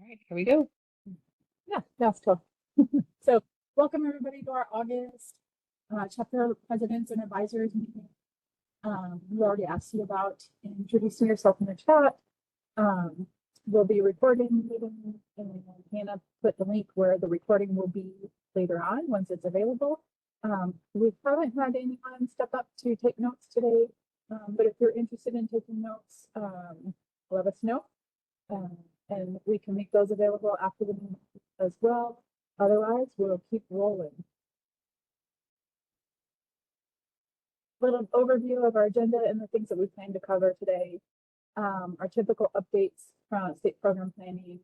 right, here we go. Yeah, that's cool. So welcome everybody to our August chapter presidents and advisors meeting. We already asked you about introducing yourself in the chat. We'll be recording the meeting, and Hannah put the link where the recording will be later on once it's available. We haven't had anyone step up to take notes today, but if you're interested in taking notes, let us know. And we can make those available after the meeting as well. Otherwise, we'll keep rolling. Little overview of our agenda and the things that we plan to cover today. Our typical updates from state program planning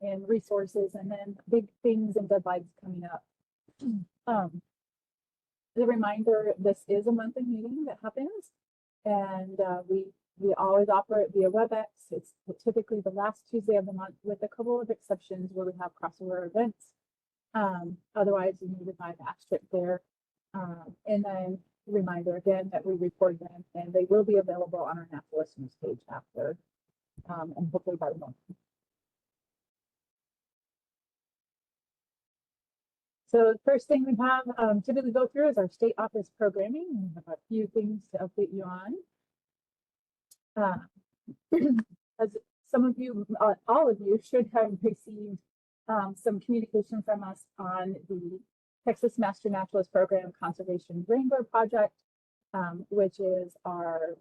and resources, and then big things and deadlines coming up. The reminder, this is a monthly meeting that happens, and we always operate via WebEx. It's typically the last Tuesday of the month, with a couple of exceptions where we have crossover events. Otherwise, you need to buy the asterisk there. And then reminder again that we record them, and they will be available on our natural listeners page after, and hopefully by the month. So the first thing we have typically go through is our state office programming. We have a few things to update you on. As some of you, all of you should have received some communication from us on the Texas Master Naturalist Program Conservation Wrangler Project, which is our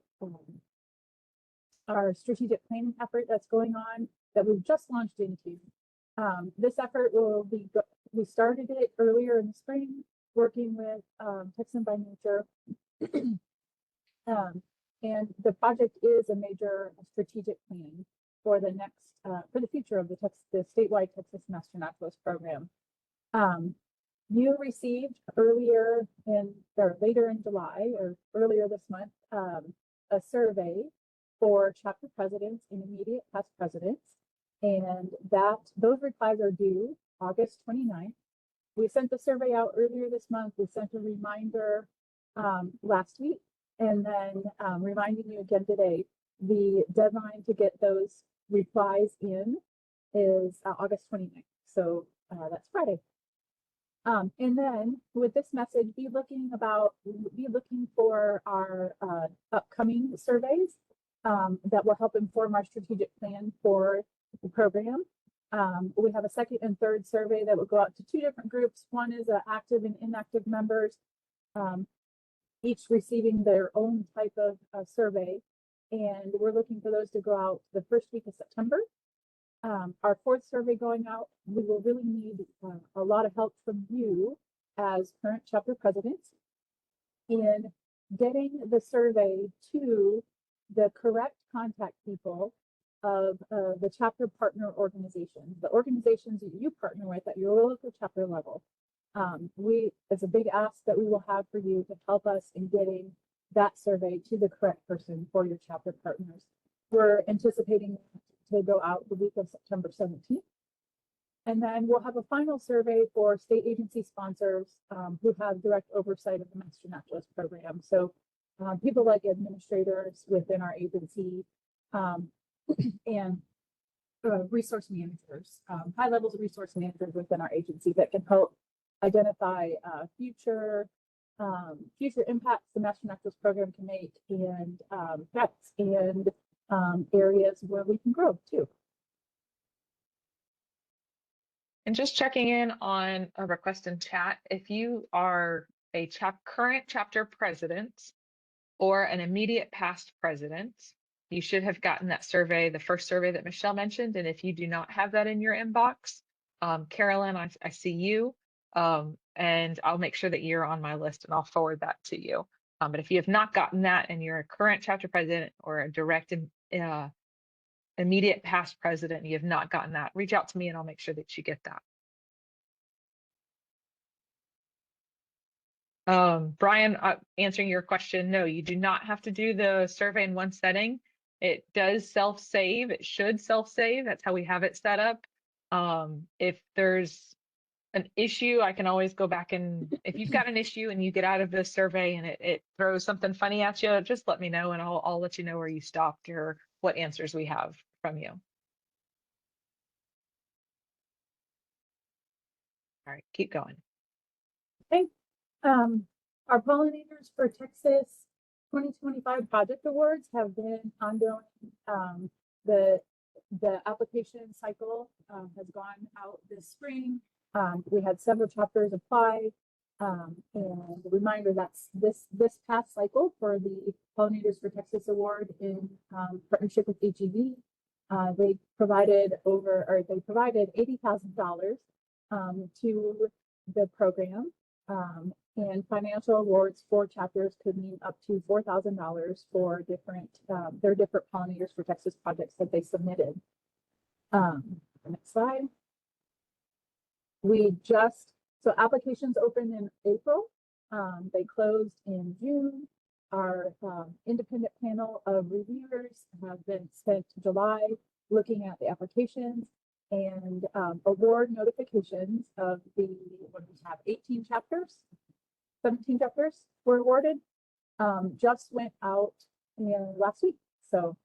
strategic planning effort that's going on that we've just launched into. This effort will be, we started it earlier in the spring, working with Texan by Nature. And the project is a major strategic plan for the next, for the future of the statewide Texas Master Naturalist Program. You received earlier or later in July or earlier this month, a survey for chapter presidents and immediate past presidents. And those replies are due August 29th. We sent the survey out earlier this month. We sent a reminder last week, and then reminding you again today, the deadline to get those replies in is August 29th. So that's Friday. And then with this message, be looking for our upcoming surveys that will help inform our strategic plan for the program. We have a second and third survey that will go out to two different groups. One is active and inactive members, each receiving their own type of survey. And we're looking for those to go out the first week of September. Our fourth survey going out, we will really need a lot of help from you as current chapter presidents in getting the survey to the correct contact people of the chapter partner organizations, the organizations that you partner with at your local chapter level. It's a big ask that we will have for you to help us in getting that survey to the correct person for your chapter partners. We're anticipating to go out the week of September 17th. And then we'll have a final survey for state agency sponsors who have direct oversight of the Master Naturalist Program. So people like administrators within our agency and resource managers, high levels of resource managers within our agency that can help identify future impacts the Master Naturalist Program can make, and threats and areas where we can grow too. And just checking in on a request in chat, if you are a current chapter president or an immediate past president, you should have gotten that survey, the first survey that Michelle mentioned. And if you do not have that in your inbox, Carolyn, I see you, and I'll make sure that you're on my list and I'll forward that to you. But if you have not gotten that and you're a current chapter president or a direct immediate past president and you have not gotten that, reach out to me and I'll make sure that you get that. Brian, answering your question, no, you do not have to do the survey in one setting. It does self-save. It should self-save. That's how we have it set up. If there's an issue, I can always go back, and if you've got an issue and you get out of this survey and it throws something funny at you, just let me know and I'll let you know where you stopped or what answers we have from you. All right, keep going. Okay. Our Pollinators for Texas 2025 project awards have been ongoing. The application cycle has gone out this spring. We had several chapters apply. And a reminder that's this past cycle for the Pollinators for Texas Award in partnership with HEB. They provided $80,000 to the program. And financial awards for chapters could mean up to $4,000 for their different Pollinators for Texas projects that they submitted. Next slide. So applications opened in April. They closed in June. Our independent panel of reviewers have been spent July looking at the applications and award notifications of we have 18 chapters, 17 chapters were awarded, just went out last week. So,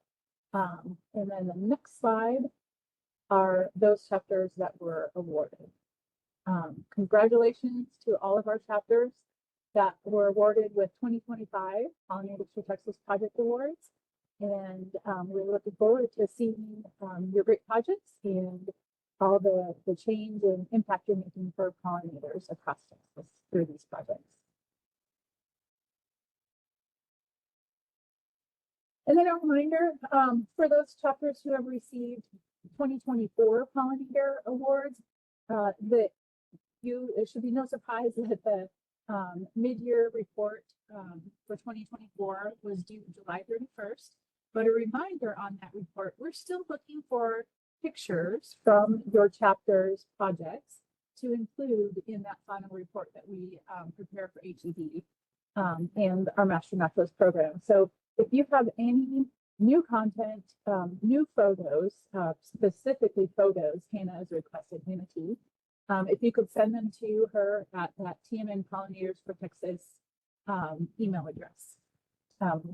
and then the next slide are those chapters that were awarded. Congratulations to all of our chapters that were awarded with 2025 Pollinators for Texas Project Awards. And we're looking forward to seeing your great projects and all the change and impact you're making for pollinators across Texas through these projects. And then a reminder for those chapters who have received 2024 Pollinator Awards, that it should be no surprise that the mid-year report for 2024 was due July 31st. But a reminder on that report, we're still looking for pictures from your chapter's projects to include in that final report that we prepare for HEB and our Master Naturalist program. So if you have any new content, new photos, specifically photos, Hannah has requested, Hannah T. If you could send them to her at that TMN Pollinators for Texas email address.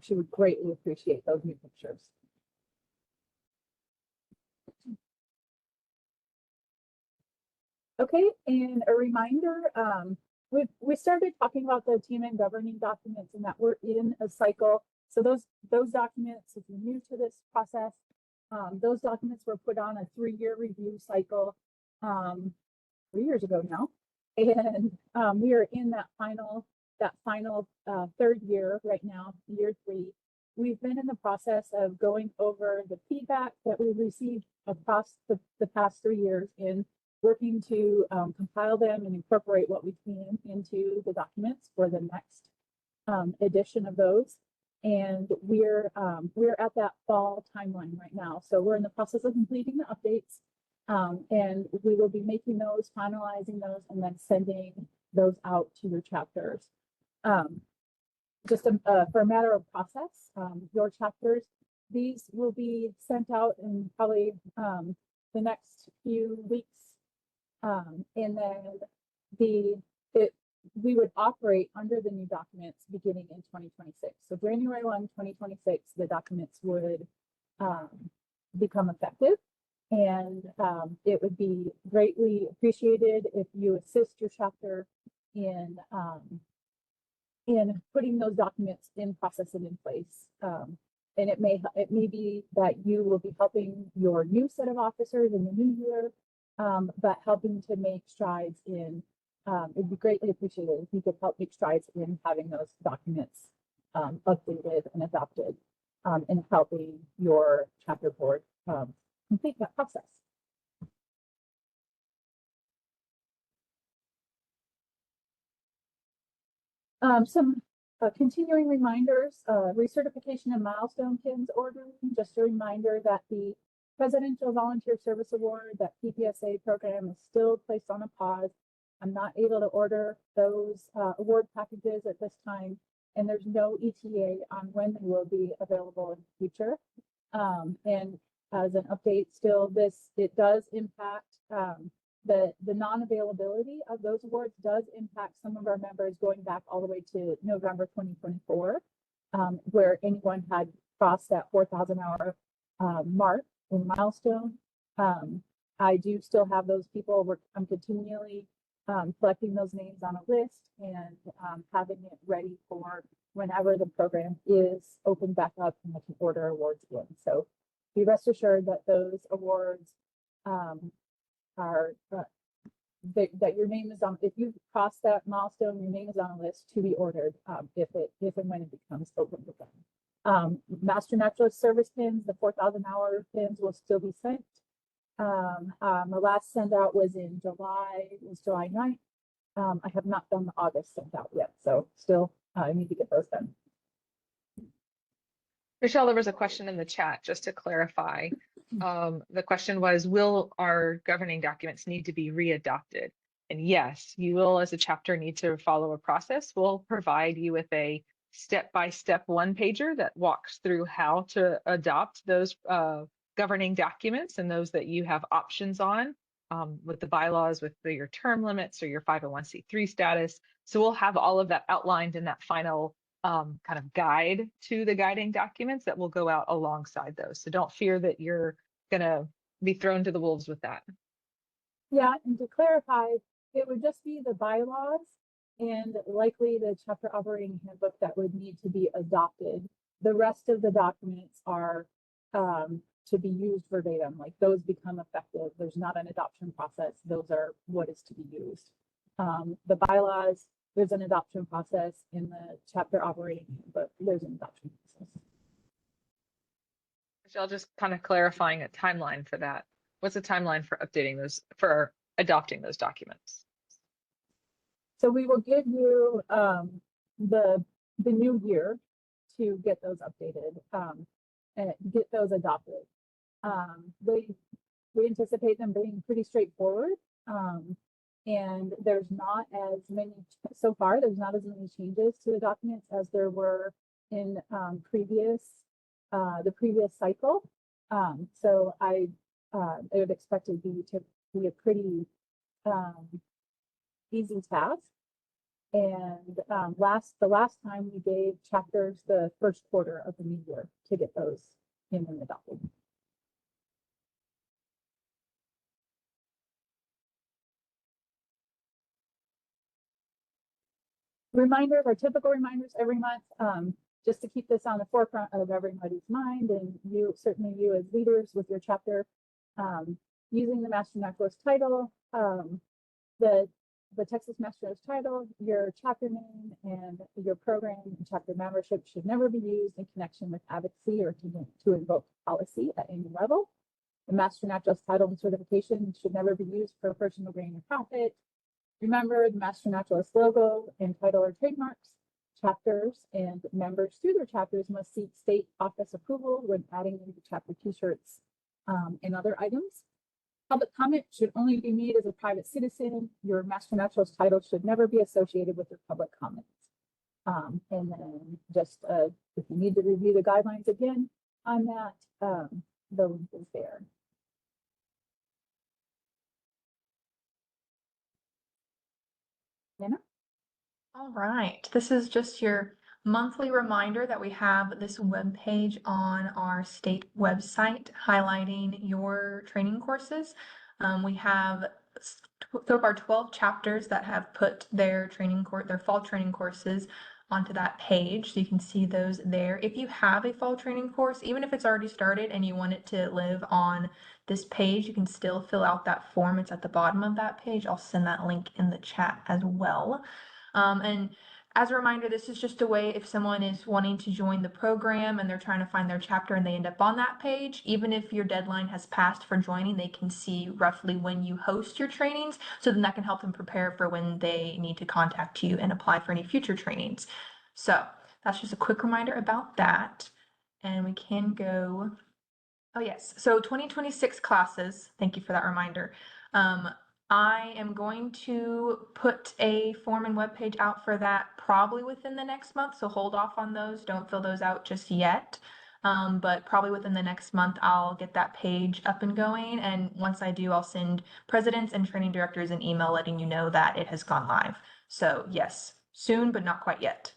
She would greatly appreciate those new pictures. Okay, and a reminder, we started talking about the TMN governing documents and that we're in a cycle. So those documents, if you're new to this process, those documents were put on a 3-year review cycle 3 years ago now. And we are in that final third year right now, year 3. We've been in the process of going over the feedback that we've received across the past 3 years and working to compile them and incorporate what we can into the documents for the next edition of those. And we're at that fall timeline right now. So we're in the process of completing the updates. And we will be making those, finalizing those, and then sending those out to your chapters. Just for a matter of process, your chapters, these will be sent out in probably the next few weeks. And then we would operate under the new documents beginning in 2026. So January 1, 2026, the documents would become effective. And it would be greatly appreciated if you assist your chapter in putting those documents in process and in place. And it may be that you will be helping your new set of officers in the new year, but helping to make strides in, it'd be greatly appreciated if you could help make strides in having those documents updated and adopted and helping your chapter board complete that process. Some continuing reminders, recertification and milestone pins ordering. Just a reminder that the Presidential Volunteer Service Award, that PPSA program, is still placed on a pause. I'm not able to order those award packages at this time, and there's no ETA on when they will be available in the future. And as an update, still it does impact the non-availability of those awards does impact some of our members going back all the way to November 2024, where anyone had crossed that 4,000 hour mark in milestone. I do still have those people. I'm continually collecting those names on a list and having it ready for whenever the program is opened back up and we can order awards again. So be rest assured that those awards are that your name is on. If you cross that milestone, your name is on a list to be ordered if and when it becomes open again. Master Naturalist service pins, the 4,000 hour pins will still be sent. The last send out was in July, it was July 9th. I have not done the August send out yet, so still I need to get those done. Michelle, there was a question in the chat just to clarify. The question was, will our governing documents need to be readopted? And yes, you will, as a chapter, need to follow a process. We'll provide you with a step-by-step one-pager that walks through how to adopt those governing documents and those that you have options on with the bylaws, with your term limits or your 501c3 status. So we'll have all of that outlined in that final kind of guide to the guiding documents that will go out alongside those. So don't fear that you're going to be thrown to the wolves with that. Yeah, and to clarify, it would just be the bylaws and likely the chapter operating handbook that would need to be adopted. The rest of the documents are to be used verbatim, like those become effective. There's not an adoption process. Those are what is to be used. The bylaws, there's an adoption process. In the chapter operating handbook, there's an adoption process. Michelle, just kind of clarifying a timeline for that. What's the timeline for updating those, for adopting those documents? So we will give you the new year to get those updated and get those adopted. We anticipate them being pretty straightforward. And there's not as many, so far, there's not as many changes to the documents as there were in the previous cycle. So I would expect it to be a pretty easy task. And the last time we gave chapters the first quarter of the new year to get those in and adopted. Reminders are typical reminders every month, just to keep this on the forefront of everybody's mind, and you, certainly you as leaders with your chapter, using the Master Naturalist title, the Texas Master Naturalist title, your chapter name, and your program and chapter membership should never be used in connection with advocacy or to invoke policy at any level. The Master Naturalist title and certification should never be used for personal gain or profit. Remember, the Master Naturalist logo and title are trademarks. Chapters and members through their chapters must seek state office approval when adding them to chapter t-shirts and other items. Public comment should only be made as a private citizen. Your Master Naturalist title should never be associated with your public comments. And then just if you need to review the guidelines again on that, the link is there. Anna? All right, this is just your monthly reminder that we have this webpage on our state website highlighting your training courses. We have so far 12 chapters that have put their fall training courses onto that page, so you can see those there. If you have a fall training course, even if it's already started and you want it to live on this page, you can still fill out that form. It's at the bottom of that page. I'll send that link in the chat as well. And as a reminder, this is just a way if someone is wanting to join the program and they're trying to find their chapter and they end up on that page, even if your deadline has passed for joining, they can see roughly when you host your trainings. So then that can help them prepare for when they need to contact you and apply for any future trainings. So that's just a quick reminder about that. And we can go, oh yes, so 2026 classes, thank you for that reminder. I am going to put a form and webpage out for that probably within the next month, so hold off on those. Don't fill those out just yet. But probably within the next month, I'll get that page up and going. And once I do, I'll send presidents and training directors an email letting you know that it has gone live. So yes, soon, but not quite yet.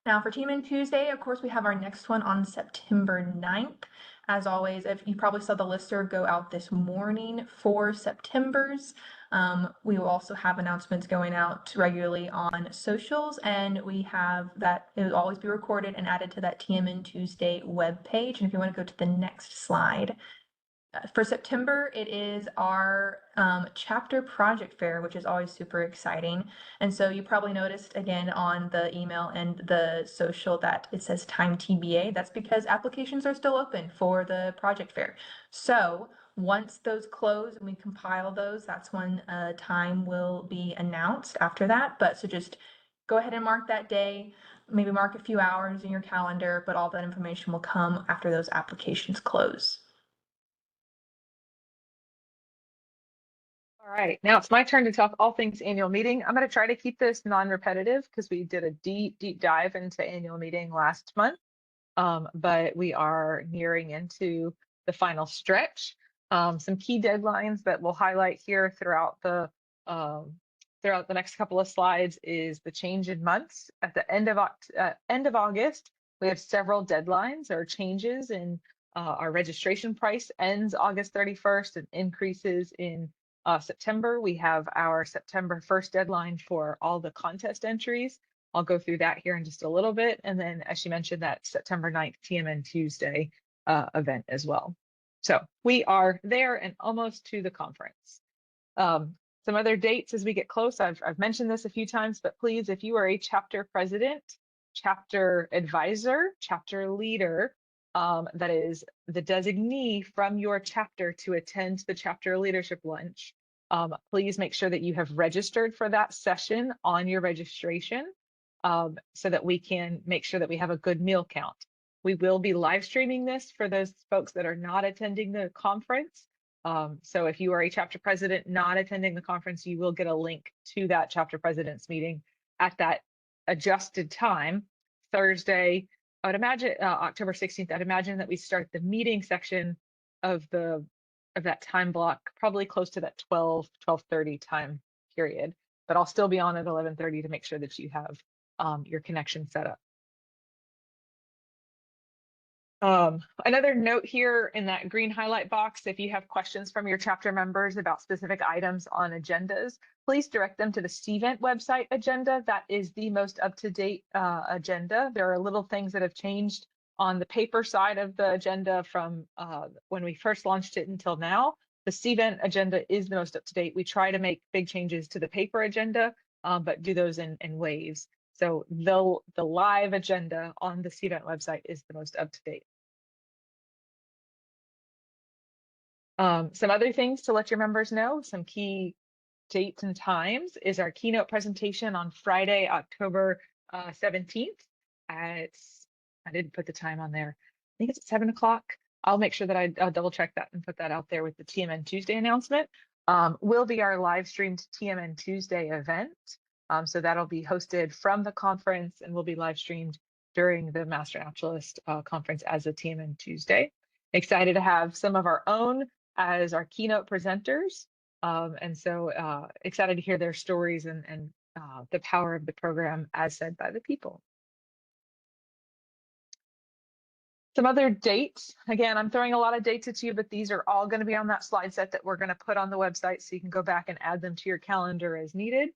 Now for TMN Tuesday, of course, we have our next one on September 9th. As always, if you probably saw the listserv go out this morning for September's. We will also have announcements going out regularly on socials, and we have that, it will always be recorded and added to that TMN Tuesday webpage. And if you want to go to the next slide, for September, it is our chapter project fair, which is always super exciting. And so you probably noticed again on the email and the social that it says time TBA. That's because applications are still open for the project fair. So once those close and we compile those, that's when time will be announced after that. But so just go ahead and mark that day, maybe mark a few hours in your calendar, but all that information will come after those applications close. All right, now it's my turn to talk all things annual meeting. I'm going to try to keep this non-repetitive because we did a deep dive into annual meeting last month, but we are nearing into the final stretch. Some key deadlines that we'll highlight here throughout the next couple of slides is the change in months. At the end of August, we have several deadlines or changes in our registration price ends August 31st and increases in September. We have our September 1st deadline for all the contest entries. I'll go through that here in just a little bit. And then, as she mentioned, that September 9th TMN Tuesday event as well. So we are there and almost to the conference. Some other dates as we get close. I've mentioned this a few times, but please, if you are a chapter president, chapter advisor, chapter leader, that is the designee from your chapter to attend the chapter leadership lunch, please make sure that you have registered for that session on your registration, so that we can make sure that we have a good meal count. We will be live streaming this for those folks that are not attending the conference. So if you are a chapter president not attending the conference, you will get a link to that chapter president's meeting at that adjusted time, Thursday. I would imagine October 16th. I'd imagine that we start the meeting section of that time block probably close to that 12:30 time period. But I'll still be on at 11:30 to make sure that you have your connection set up. Another note here in that green highlight box, if you have questions from your chapter members about specific items on agendas, please direct them to the CVent website agenda. That is the most up-to-date agenda. There are little things that have changed on the paper side of the agenda from when we first launched it until now. The CVent agenda is the most up-to-date. We try to make big changes to the paper agenda, but do those in waves. So the live agenda on the CVent website is the most up-to-date. Some other things to let your members know, some key dates and times is our keynote presentation on Friday, October 17th at, I didn't put the time on there. I think it's at 7 o'clock. I'll make sure that I'll double check that and put that out there with the TMN Tuesday announcement. Will be our live streamed TMN Tuesday event. So that'll be hosted from the conference and will be live streamed during the Master Naturalist conference as a TMN Tuesday. Excited to have some of our own as our keynote presenters. And so excited to hear their stories and the power of the program as said by the people. Some other dates, again, I'm throwing a lot of dates at you, but these are all going to be on that slide set that we're going to put on the website so you can go back and add them to your calendar as needed.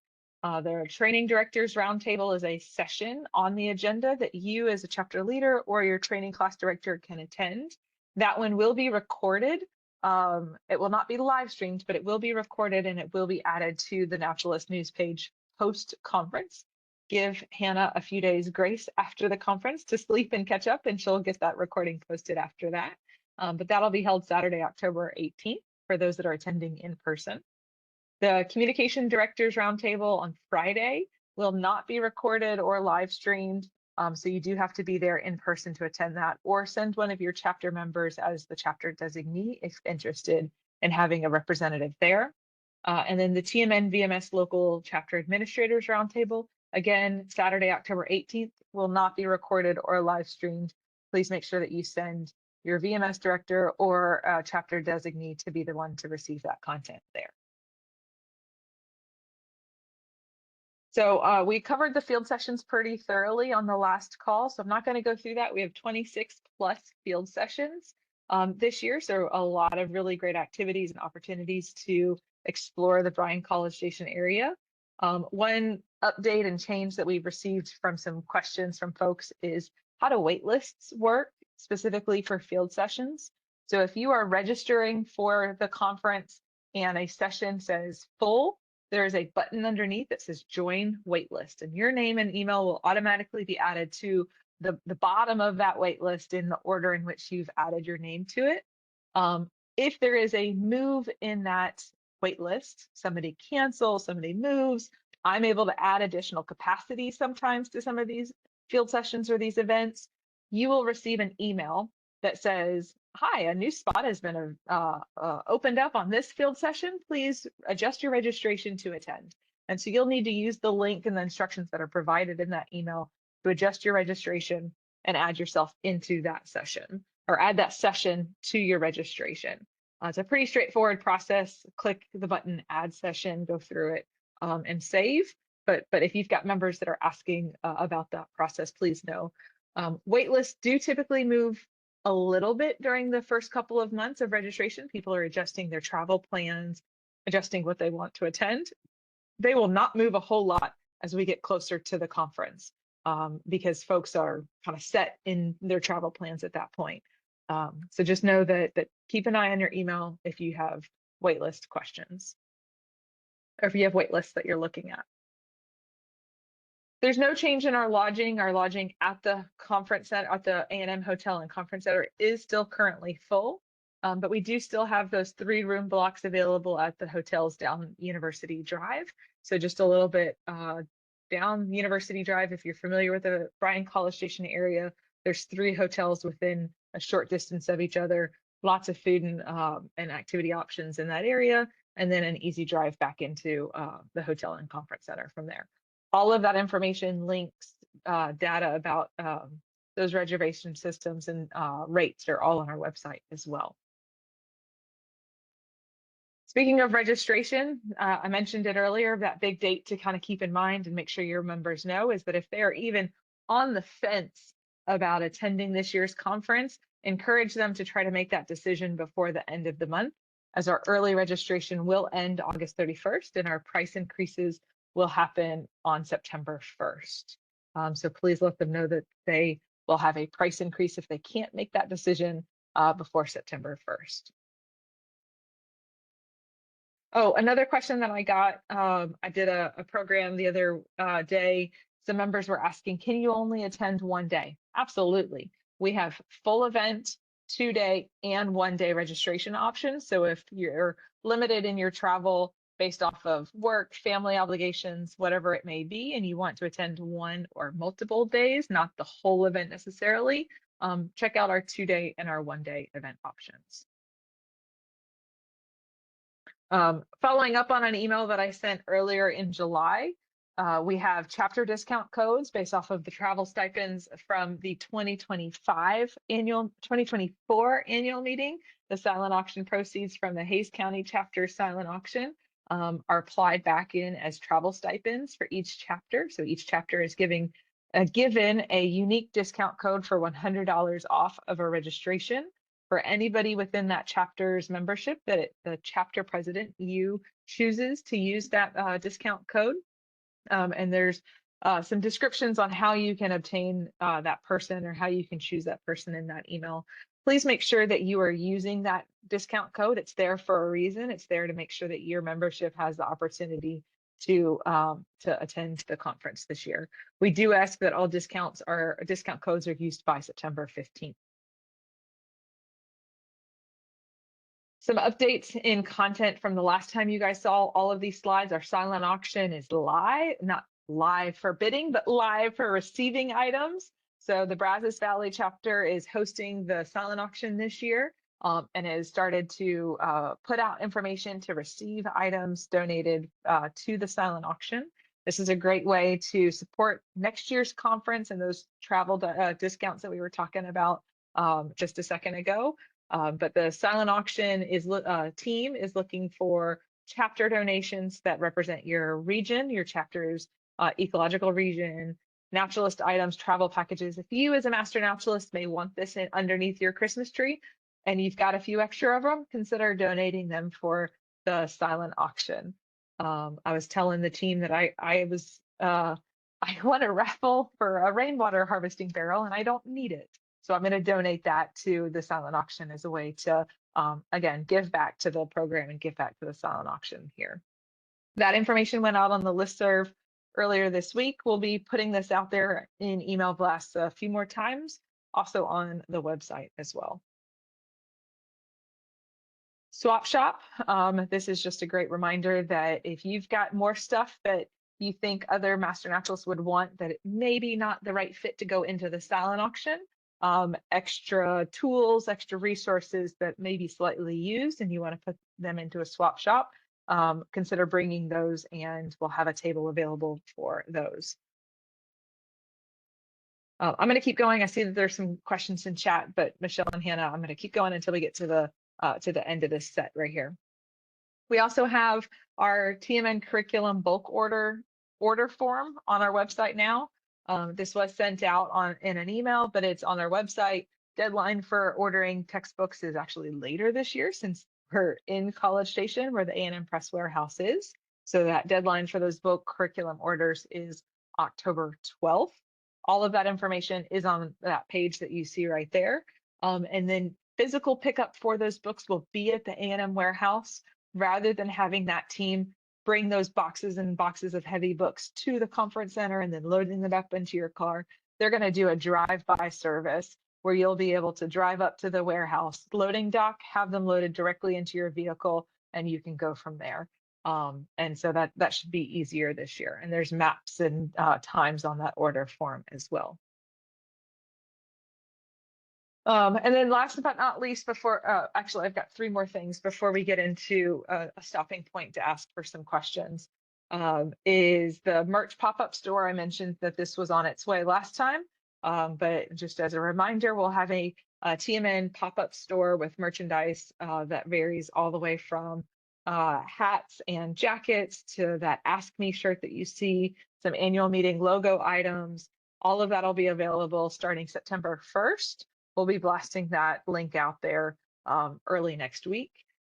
The Training Directors Roundtable is a session on the agenda that you as a chapter leader or your training class director can attend. That one will be recorded. It will not be live streamed, but it will be recorded and it will be added to the Naturalist news page post-conference. Give Hannah a few days grace after the conference to sleep and catch up, and she'll get that recording posted after that. But that'll be held Saturday, October 18th for those that are attending in person. The Communication Directors Roundtable on Friday will not be recorded or live streamed. So you do have to be there in person to attend that, or send one of your chapter members as the chapter designee if interested in having a representative there. And then the TMN VMS Local Chapter Administrators Roundtable, again, Saturday, October 18th, will not be recorded or live streamed. Please make sure that you send your VMS director or chapter designee to be the one to receive that content there. So we covered the field sessions pretty thoroughly on the last call, so I'm not going to go through that. We have 26 plus field sessions this year, so a lot of really great activities and opportunities to explore the Bryan College Station area. One update and change that we've received from some questions from folks is how do wait lists work specifically for field sessions. So if you are registering for the conference and a session says full, there is a button underneath that says join waitlist, and your name and email will automatically be added to the bottom of that waitlist in the order in which you've added your name to it. If there is a move in that waitlist, somebody cancels, somebody moves, I'm able to add additional capacity sometimes to some of these field sessions or these events. You will receive an email that says, hi, a new spot has been opened up on this field session. Please adjust your registration to attend. And so you'll need to use the link and the instructions that are provided in that email to adjust your registration and add yourself into that session, or add that session to your registration. It's a pretty straightforward process. Click the button, add session, go through it, and save. But if you've got members that are asking about that process, please know. Waitlists do typically move a little bit during the first couple of months of registration. People are adjusting their travel plans, adjusting what they want to attend. They will not move a whole lot as we get closer to the conference, because folks are kind of set in their travel plans at that point. So just know that keep an eye on your email if you have waitlist questions, or if you have waitlists that you're looking at. There's no change in our lodging. Our lodging at the conference center, at the A&M Hotel and Conference Center, is still currently full, but we do still have those 3-room blocks available at the hotels down University Drive. So just a little bit down University Drive, if you're familiar with the Bryan College Station area, there's 3 hotels within a short distance of each other, lots of food and activity options in that area, and then an easy drive back into the hotel and conference center from there. All of that information, links, data about those reservation systems and rates are all on our website as well. Speaking of registration, I mentioned it earlier, that big date to kind of keep in mind and make sure your members know is that if they are even on the fence about attending this year's conference, encourage them to try to make that decision before the end of the month, as our early registration will end August 31st and our price increases will happen on September 1st. So please let them know that they will have a price increase if they can't make that decision before September 1st. Oh, another question that I got, I did a program the other day. Some members were asking, can you only attend one day? Absolutely. We have full event, 2-day and 1-day registration options. So if you're limited in your travel based off of work, family obligations, whatever it may be, and you want to attend one or multiple days, not the whole event necessarily, check out our 2-day and our 1-day event options. Following up on an email that I sent earlier in July, we have chapter discount codes based off of the travel stipends from the 2024 annual meeting. The silent auction proceeds from the Hays County chapter silent auction are applied back in as travel stipends for each chapter. So each chapter is given a unique discount code for $100 off of a registration for anybody within that chapter's membership that the chapter president, you, chooses to use that discount code. And there's some descriptions on how you can obtain that person or how you can choose that person in that email. Please make sure that you are using that discount code. It's there for a reason. It's there to make sure that your membership has the opportunity to attend the conference this year. We do ask that all discount codes are used by September 15th. Some updates in content from the last time you guys saw all of these slides. Our silent auction is live, not live for bidding, but live for receiving items. So the Brazos Valley chapter is hosting the silent auction this year and has started to put out information to receive items donated to the silent auction. This is a great way to support next year's conference and those travel discounts that we were talking about just a second ago. But the silent auction team is looking for chapter donations that represent your region, your chapter's ecological region, naturalist items, travel packages. If you as a master naturalist may want this underneath your Christmas tree and you've got a few extra of them, consider donating them for the silent auction. I was telling the team that I won a raffle for a rainwater harvesting barrel and I don't need it. So I'm going to donate that to the silent auction as a way to, again, give back to the program and give back to the silent auction here. That information went out on the listserv earlier this week. We'll be putting this out there in email blasts a few more times, also on the website as well. Swap shop. This is just a great reminder that if you've got more stuff that you think other master naturalists would want, that it may be not the right fit to go into the silent auction, extra tools, extra resources that may be slightly used and you want to put them into a swap shop, consider bringing those and we'll have a table available for those. I'm going to keep going. I see that there's some questions in chat, but Michelle and Hannah, I'm going to keep going until we get to the end of this set right here. We also have our TMN curriculum bulk order form on our website now. This was sent out in an email, but it's on our website. Deadline for ordering textbooks is actually later this year since we're in College Station where the A&M Press Warehouse is. So that deadline for those bulk curriculum orders is October 12th. All of that information is on that page that you see right there. And then physical pickup for those books will be at the A&M warehouse rather than having that team bring those boxes and boxes of heavy books to the conference center and then loading them up into your car. They're going to do a drive-by service where you'll be able to drive up to the warehouse loading dock, have them loaded directly into your vehicle, and you can go from there. And so that should be easier this year. And there's maps and times on that order form as well. And then last but not least, before actually, I've got three more things before we get into a stopping point to ask for some questions. Is the merch pop-up store. I mentioned that this was on its way last time, but just as a reminder, we'll have a TMN pop-up store with merchandise that varies all the way from hats and jackets to that Ask Me shirt that you see, some annual meeting logo items. All of that will be available starting September 1st. We'll be blasting that link out there early next week.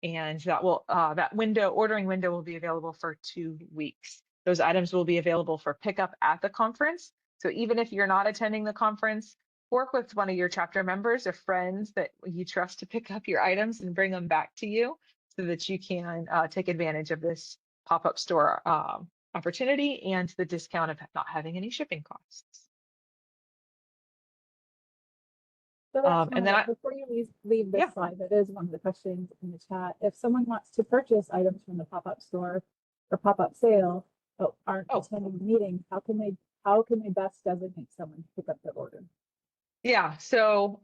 And that ordering window will be available for 2 weeks. Those items will be available for pickup at the conference. So even if you're not attending the conference, work with one of your chapter members or friends that you trust to pick up your items and bring them back to you so that you can take advantage of this pop-up store opportunity and the discount of not having any shipping costs. So that's before you leave this slide, that is one of the questions in the chat. If someone wants to purchase items from the pop-up store or pop-up sale, but aren't attending the meeting, how can they best designate someone to pick up their order? Yeah, so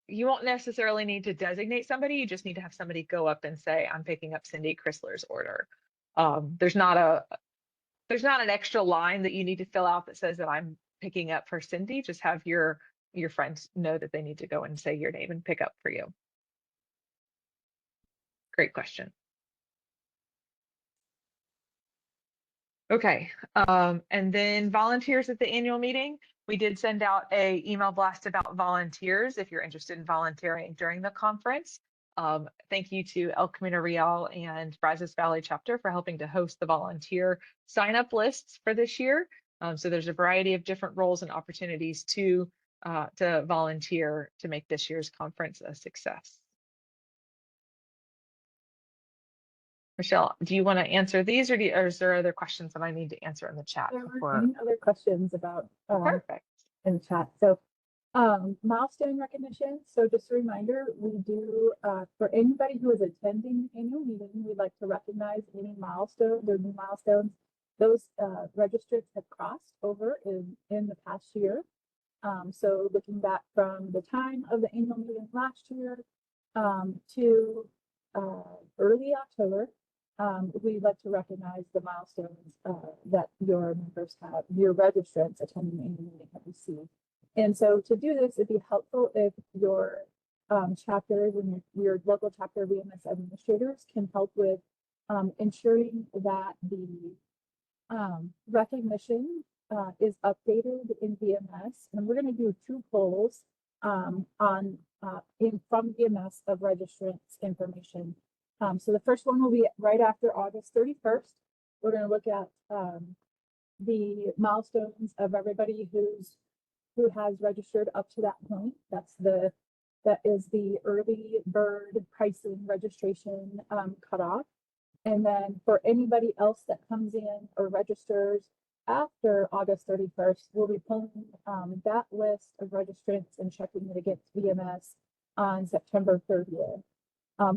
you won't necessarily need to designate somebody. You just need to have somebody go up and say, "I'm picking up Cindy Chrysler's order." There's not an extra line that you need to fill out that says that I'm picking up for Cindy. Just have your friends know that they need to go and say your name and pick up for you. Great question. Okay, and then volunteers at the annual meeting. We did send out a email blast about volunteers if you're interested in volunteering during the conference. Thank you to El Camino Real and Brazos Valley chapter for helping to host the volunteer sign-up lists for this year. So there's a variety of different roles and opportunities to volunteer to make this year's conference a success. Michelle, do you want to answer these or is there other questions that I need to answer in the chat? There aren't any other questions about perfect in the chat. So milestone recognition. So just a reminder, we do for anybody who is attending the annual meeting, we'd like to recognize any milestones or new milestones those registrants have crossed over in the past year. So looking back from the time of the annual meeting last year to early October, we'd like to recognize the milestones that your members have, your registrants attending the annual meeting have received. And so to do this, it'd be helpful if your chapters and your local chapter VMS administrators can help with ensuring that the recognition is updated in VMS. And we're going to do 2 polls from VMS of registrants information So the first one will be right after August 31st. We're going to look at the milestones of everybody who has registered up to that point. That is the early bird pricing registration cutoff. And then for anybody else that comes in or registers after August 31st, we'll be pulling that list of registrants and checking it against VMS on September 30th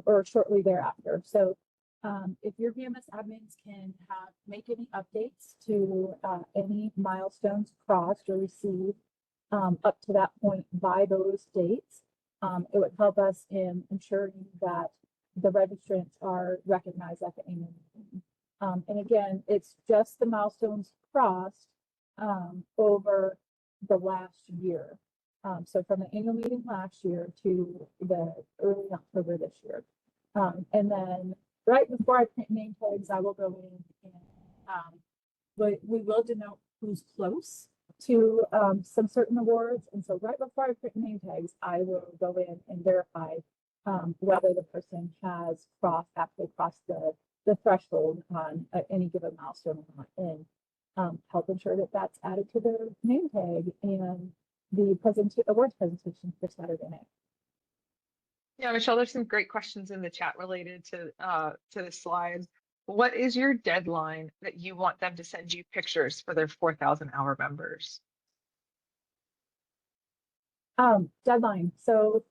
or shortly thereafter. So if your VMS admins can make any updates to any milestones crossed or received up to that point by those dates, it would help us in ensuring that the registrants are recognized at the annual meeting. And again, it's just the milestones crossed over the last year. So from the annual meeting last year to the early October this year. And then right before I print name tags, I will go in and we will denote who's close to some certain awards. And so right before I print name tags, I will go in and verify whether the person has actually crossed the threshold on any given milestone or not, and help ensure that that's added to their name tag and the awards presentation for Saturday night. Yeah, Michelle, there's some great questions in the chat related to the slides. What is your deadline that you want them to send you pictures for their 4,000 hour members? Deadline. So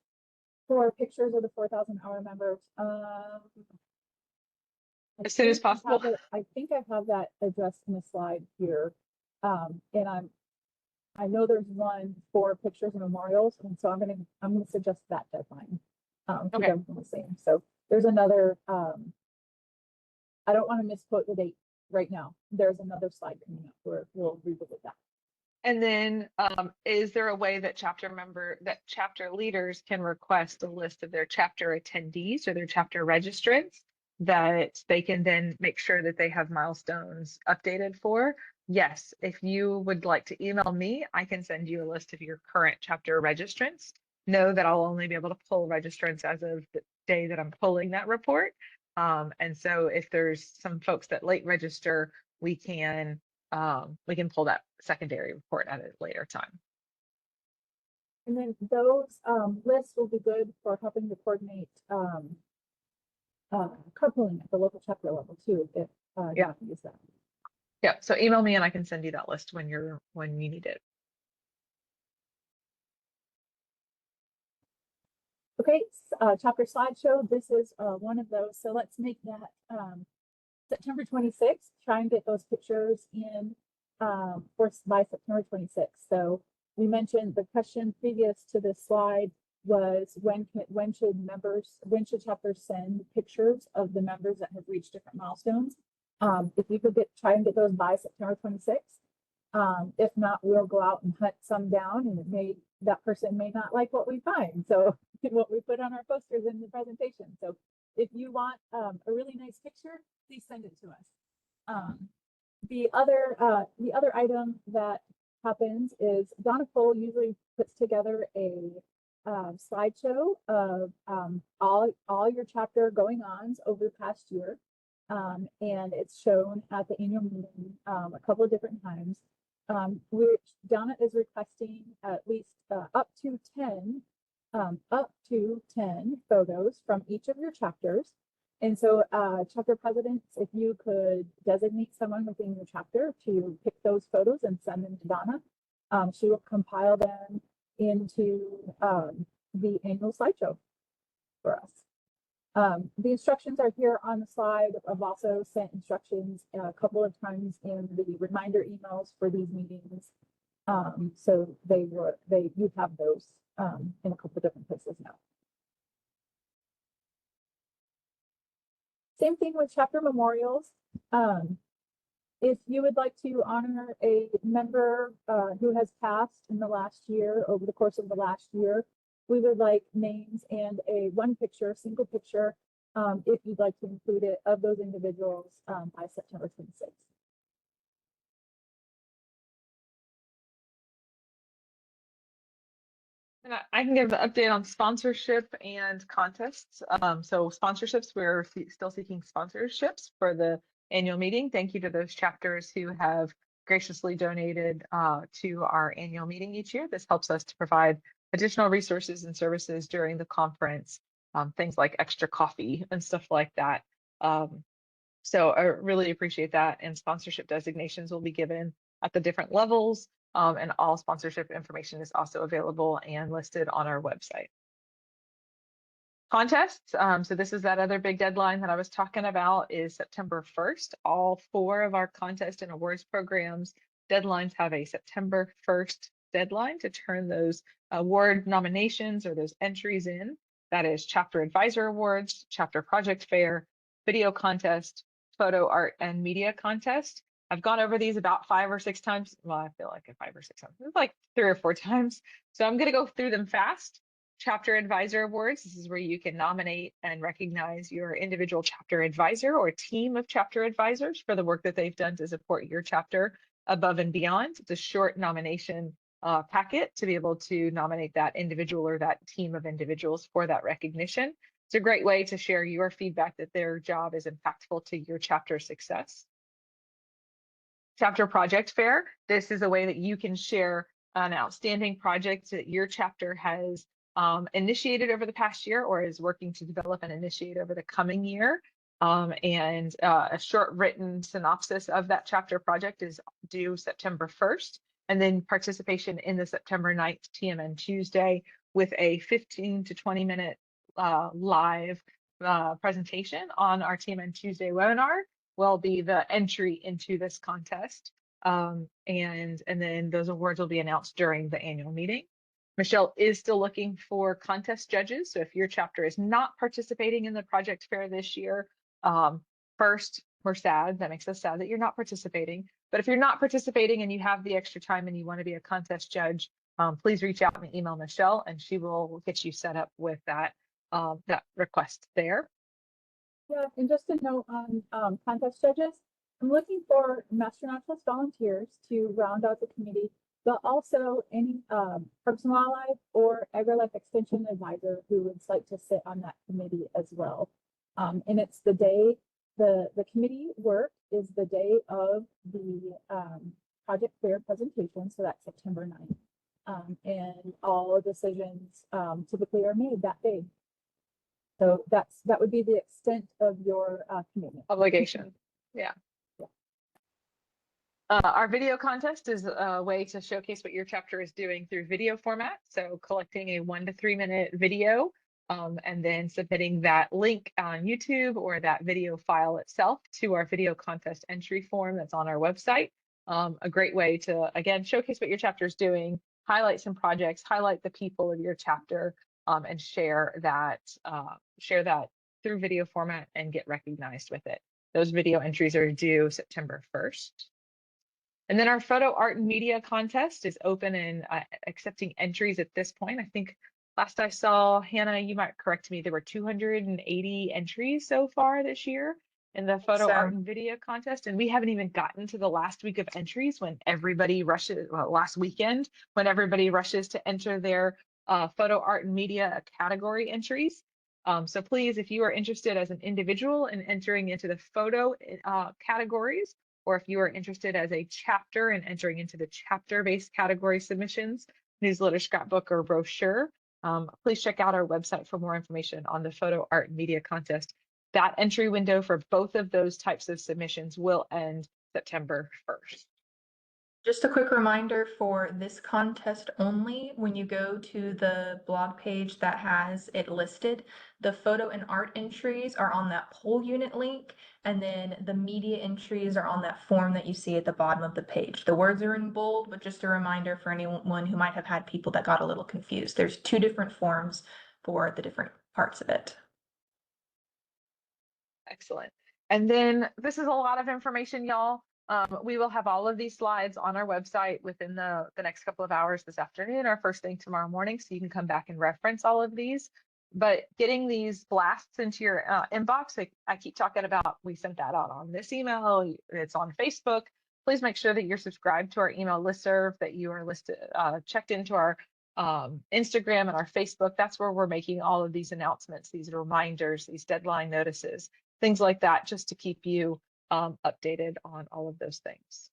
for pictures of the 4,000 hour members, As soon as possible. I think I have that addressed in the slide here. And I know there's one for pictures and memorials, and so I'm gonna suggest that deadline. Keep everything the same. So there's another, I don't want to misquote the date right now. There's another slide coming up where we'll revisit that. And then is there a way that chapter leaders can request a list of their chapter attendees or their chapter registrants that they can then make sure that they have milestones updated for? Yes, if you would like to email me, I can send you a list of your current chapter registrants. Know that I'll only be able to pull registrants as of the day that I'm pulling that report. And so if there's some folks that late register, we can pull that secondary report at a later time. And then those lists will be good for helping to coordinate carpooling at the local chapter level too, if you can use that. Yeah, so email me and I can send you that list when you need it. Okay, chapter slideshow. This is one of those. So let's make that September 26th. Try and get those pictures in by September 26th. So we mentioned the question previous to this slide was when should chapters send pictures of the members that have reached different milestones? If you could try and get those by September 26th. If not, we'll go out and hunt some down, and that person may not like what we find. So what we put on our posters in the presentation. So if you want a really nice picture, please send it to us. The other item that happens is Donna Cole usually puts together a slideshow of all your chapter going ons over the past year. And it's shown at the annual meeting a couple of different times. Which Donna is requesting at least up to 10 photos from each of your chapters. And so chapter presidents, if you could designate someone within your chapter to pick those photos and send them to Donna, she will compile them into the annual slideshow for us. The instructions are here on the slide. I've also sent instructions a couple of times in the reminder emails for these meetings. So you have those in a couple of different places now. Same thing with chapter memorials. If you would like to honor a member who has passed in the last year, over the course of the last year, we would like names and a single picture, if you'd like to include it, of those individuals by September 26th. And I can give an update on sponsorship and contests. So sponsorships, we're still seeking sponsorships for the annual meeting. Thank you to those chapters who have graciously donated to our annual meeting each year. This helps us to provide additional resources and services during the conference, things like extra coffee and stuff like that. So I really appreciate that. And sponsorship designations will be given at the different levels. And all sponsorship information is also available and listed on our website. Contests. So this is that other big deadline that I was talking about is September 1st. All 4 of our contest and awards programs deadlines have a September 1st deadline to turn those award nominations or those entries in. That is Chapter Advisor Awards, Chapter Project Fair, Video Contest, Photo Art and Media Contest. I've gone over these about 5 or 6 times. Well, I feel like 5 or 6 times. It's like 3 or 4 times. So I'm going to go through them fast. Chapter Advisor Awards. This is where you can nominate and recognize your individual chapter advisor or team of chapter advisors for the work that they've done to support your chapter above and beyond. It's a short nomination packet to be able to nominate that individual or that team of individuals for that recognition. It's a great way to share your feedback that their job is impactful to your chapter success. Chapter Project Fair. This is a way that you can share an outstanding project that your chapter has initiated over the past year or is working to develop and initiate over the coming year. And a short written synopsis of that chapter project is due September 1st. And then participation in the September 9th TMN Tuesday with a 15 to 20 minute live presentation on our TMN Tuesday webinar will be the entry into this contest. And then those awards will be announced during the annual meeting. Michelle is still looking for contest judges. So if your chapter is not participating in the project fair this year, first, we're sad. That makes us sad that you're not participating. But if you're not participating and you have the extra time and you want to be a contest judge, please reach out and email Michelle and she will get you set up with that request there. Yeah, and just a note on contest judges, I'm looking for Master Naturalist volunteers to round out the committee, but also any Parks and Wildlife or AgriLife Extension advisor who would like to sit on that committee as well. And it's the day, the committee work is the day of the project fair presentation, so that's September 9th. And all decisions typically are made that day. So that would be the extent of your commitment. Obligation. Yeah. Our video contest is a way to showcase what your chapter is doing through video format. So collecting a 1 to 3 minute video and then submitting that link on YouTube or that video file itself to our video contest entry form that's on our website. A great way to, again, showcase what your chapter is doing, highlight some projects, highlight the people of your chapter, and share that through video format and get recognized with it. Those video entries are due September 1st. And then our photo art and media contest is open and accepting entries at this point. I think last I saw, Hannah, you might correct me, there were 280 entries so far this year in the photo art and video contest. And we haven't even gotten to the last week of entries when everybody rushes, well, last weekend, when everybody rushes to enter their photo art and media category entries. So please, if you are interested as an individual in entering into the photo categories, or if you are interested as a chapter and entering into the chapter-based category submissions, newsletter, scrapbook, or brochure, please check out our website for more information on the photo art and media contest. That entry window for both of those types of submissions will end September 1st. Just a quick reminder for this contest only, when you go to the blog page that has it listed, the photo and art entries are on that poll unit link, and then the media entries are on that form that you see at the bottom of the page. The words are in bold, but just a reminder for anyone who might have had people that got a little confused. There's 2 different forms for the different parts of it. Excellent. And then this is a lot of information, y'all. We will have all of these slides on our website within the next couple of hours this afternoon or first thing tomorrow morning, so you can come back and reference all of these. But getting these blasts into your inbox, I keep talking about, we sent that out on this email, it's on Facebook. Please make sure that you're subscribed to our email listserv, that you are checked into our Instagram and our Facebook. That's where we're making all of these announcements, these reminders, these deadline notices, things like that, just to keep you updated on all of those things.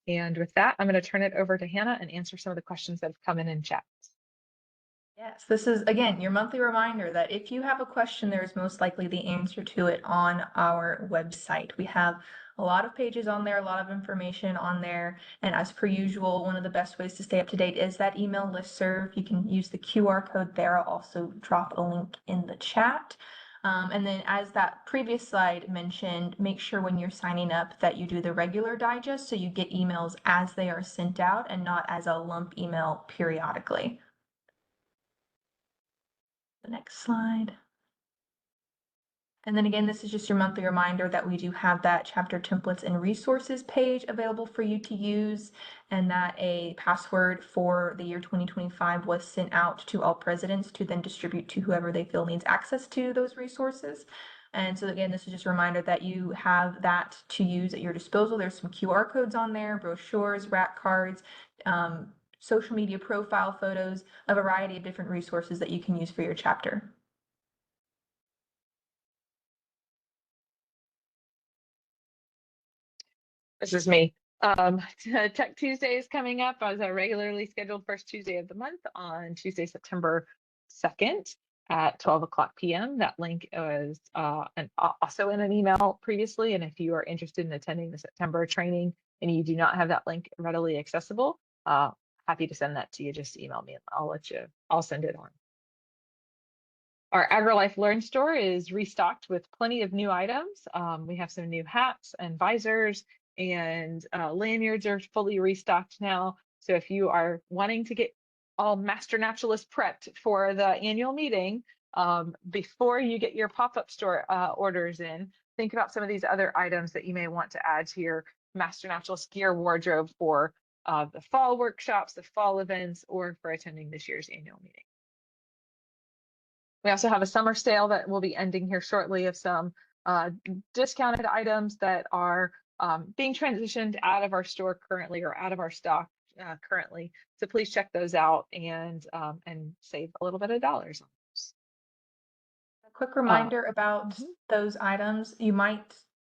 And with that, I'm going to turn it over to Hannah and answer some of the questions that have come in chat. Yes, this is, again, your monthly reminder that if you have a question, there's most likely the answer to it on our website. We have a lot of pages on there, a lot of information on there. And as per usual, one of the best ways to stay up to date is that email listserv. You can use the QR code there. I'll also drop a link in the chat. And then as that previous slide mentioned, make sure when you're signing up that you do the regular digest so you get emails as they are sent out and not as a lump email periodically. The next slide. And then again, this is just your monthly reminder that we do have that chapter templates and resources page available for you to use, and that a password for the year 2025 was sent out to all presidents to then distribute to whoever they feel needs access to those resources. And so again, this is just a reminder that you have that to use at your disposal. There's some QR codes on there, brochures, rack cards, social media profile photos, a variety of different resources that you can use for your chapter. This is me. Tech Tuesday is coming up as a regularly scheduled first Tuesday of the month on Tuesday, September 2nd at 12 o'clock p.m. That link was also in an email previously. And if you are interested in attending the September training and you do not have that link readily accessible, happy to send that to you. Just email me and I'll send it on. Our AgriLife Learn store is restocked with plenty of new items. We have some new hats and visors, and lanyards are fully restocked now. So if you are wanting to get all Master Naturalist prepped for the annual meeting, before you get your pop-up store orders in, think about some of these other items that you may want to add to your Master Naturalist gear wardrobe for the fall workshops, the fall events, or for attending this year's annual meeting. We also have a summer sale that will be ending here shortly of some discounted items that are being transitioned out of our store currently or out of our stock currently. So please check those out and save a little bit of dollars on those. A quick reminder about those items.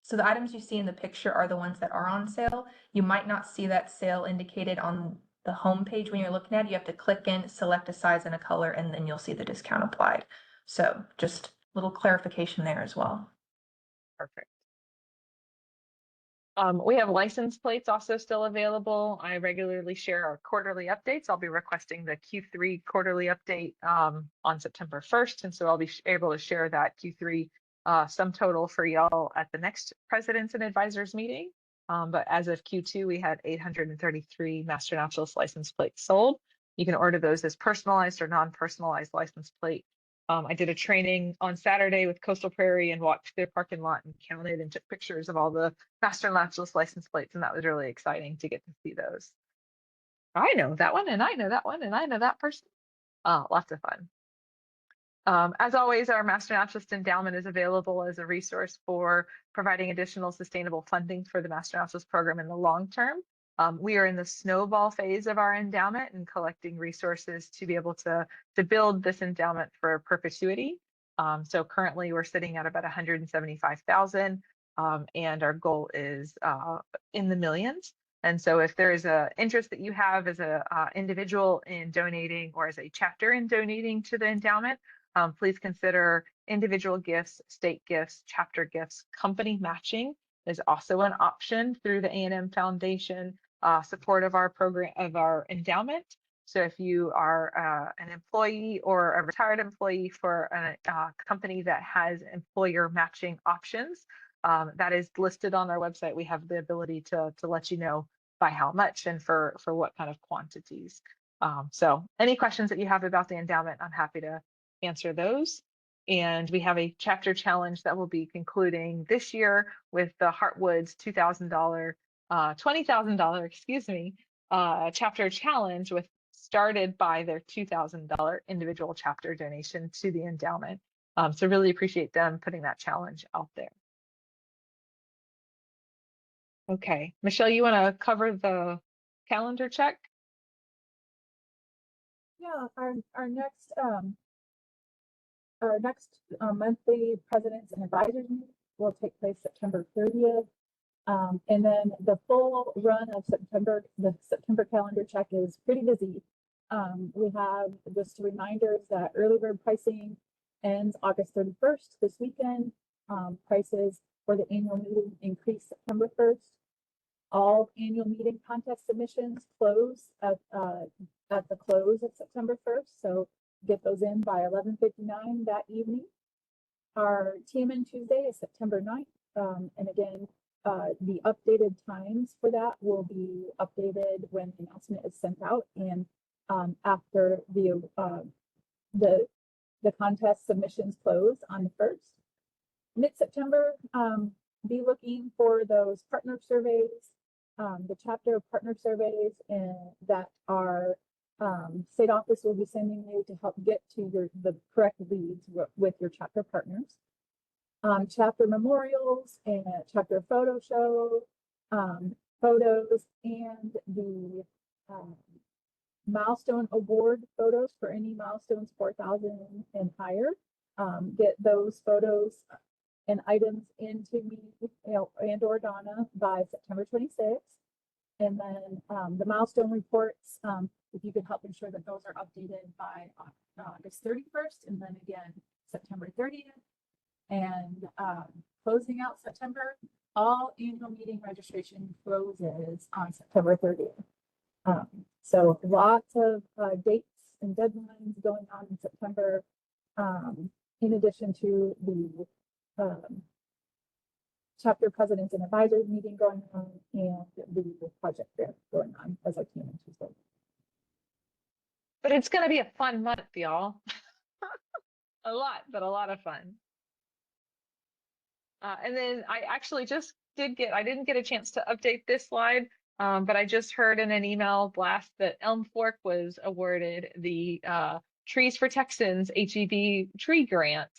So the items you see in the picture are the ones that are on sale. You might not see that sale indicated on the home page when you're looking at it. You have to click in, select a size and a color, and then you'll see the discount applied. So just a little clarification there as well. Perfect. We have license plates also still available. I regularly share our quarterly updates. I'll be requesting the Q3 quarterly update on September 1st. And so I'll be able to share that Q3 sum total for y'all at the next Presidents and Advisors meeting. But as of Q2, we had 833 Master Naturalist license plates sold. You can order those as personalized or non-personalized license plate. I did a training on Saturday with Coastal Prairie and walked their parking lot and counted and took pictures of all the Master Naturalist license plates, and that was really exciting to get to see those. I know that one, and I know that one, and I know that person. Lots of fun. As always, our Master Naturalist Endowment is available as a resource for providing additional sustainable funding for the Master Naturalist program in the long term. We are in the snowball phase of our endowment and collecting resources to be able to build this endowment for perpetuity. So currently we're sitting at about 175,000, and our goal is in the millions. And so if there is an interest that you have as an individual in donating or as a chapter in donating to the endowment, please consider individual gifts, state gifts, chapter gifts. Company matching is also an option through the A&M Foundation support of our program, of our endowment. So if you are an employee or a retired employee for a company that has employer matching options, that is listed on our website. We have the ability to let you know by how much and for what kind of quantities. So any questions that you have about the endowment, I'm happy to answer those. And we have a chapter challenge that will be concluding this year with the Heartwood's $20,000, excuse me, chapter challenge with started by their $2,000 individual chapter donation to the endowment. So really appreciate them putting that challenge out there. Okay, Michelle, you want to cover the calendar check? Yeah, our next monthly presidents and advisors meeting will take place September 30th. And then the full run of September, the September calendar check is pretty busy. We have just reminders that early bird pricing ends August 31st this weekend. Prices for the annual meeting increase September 1st. All annual meeting contest submissions close at the close of September 1st. So get those in by 11:59 that evening. Our TMN Tuesday is September 9th. And again, the updated times for that will be updated when the announcement is sent out and after the contest submissions close on the 1st. Mid-September, be looking for those partner surveys, the chapter partner surveys that our state office will be sending you to help get to the correct leads with your chapter partners. Chapter memorials and a chapter photo show, photos, and the milestone award photos for any milestones 4,000 and higher. Get those photos and items into me, and or Donna by September 26th. And then the milestone reports, if you could help ensure that those are updated by August 31st, and then again September 30th. And closing out September, all annual meeting registration closes on September 30th. So lots of dates and deadlines going on in September, in addition to the chapter presidents and advisors meeting going on and the project fair going on as our team on Tuesday. But it's going to be a fun month, y'all. A lot of fun. And then I actually just I didn't get a chance to update this slide, but I just heard in an email blast that Elm Fork was awarded the Trees for Texans HEB tree grant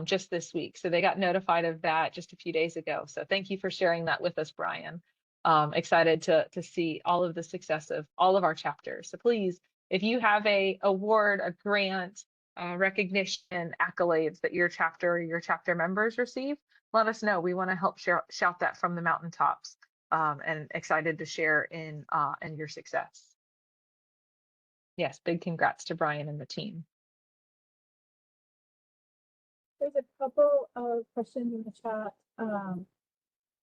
just this week. So they got notified of that just a few days ago. So thank you for sharing that with us, Brian. Excited to see all of the success of all of our chapters. So please, if you have a award, a grant, recognition, accolades that your chapter or your chapter members receive, let us know. We want to help shout that from the mountaintops, and excited to share in your success. Yes, big congrats to Brian and the team. There's a couple of questions in the chat.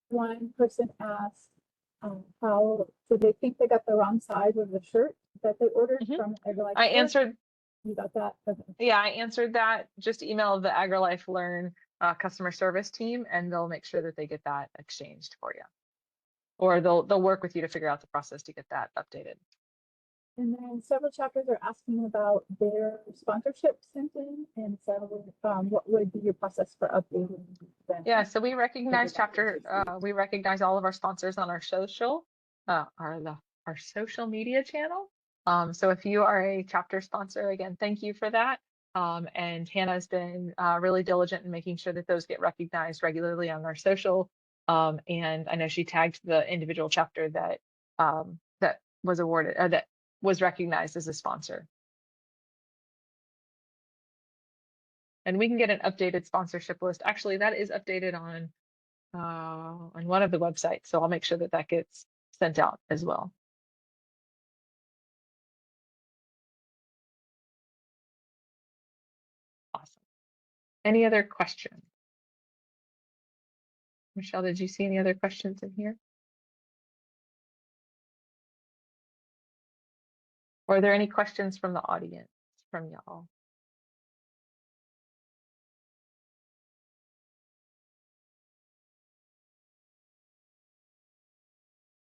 One person asked, how did they think they got the wrong size of the shirt that they ordered from AgriLife? I answered. You got that? Okay. Yeah, I answered that. Just email the AgriLife Learn customer service team, and they'll make sure that they get that exchanged for you, or they'll work with you to figure out the process to get that updated. And then several chapters are asking about their sponsorship sent in, and so what would be your process for updating them? Yeah, so we recognize we recognize all of our sponsors on our social, our social media channel. So if you are a chapter sponsor, again, thank you for that. And Hannah's been really diligent in making sure that those get recognized regularly on our social. And I know she tagged the individual chapter that that was awarded, that was recognized as a sponsor. And we can get an updated sponsorship list. Actually, that is updated on one of the websites. So I'll make sure that that gets sent out as well. Awesome. Any other questions? Michelle, did you see any other questions in here? Or are there any questions from the audience, from y'all?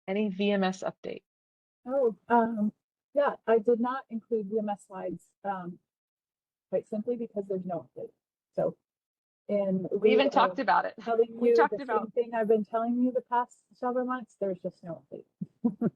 Any VMS update? Oh, yeah, I did not include VMS slides, quite simply because there's no update. So, and we even talked about it. Telling we you talked the about same thing I've been telling you the past several months. There's just no update.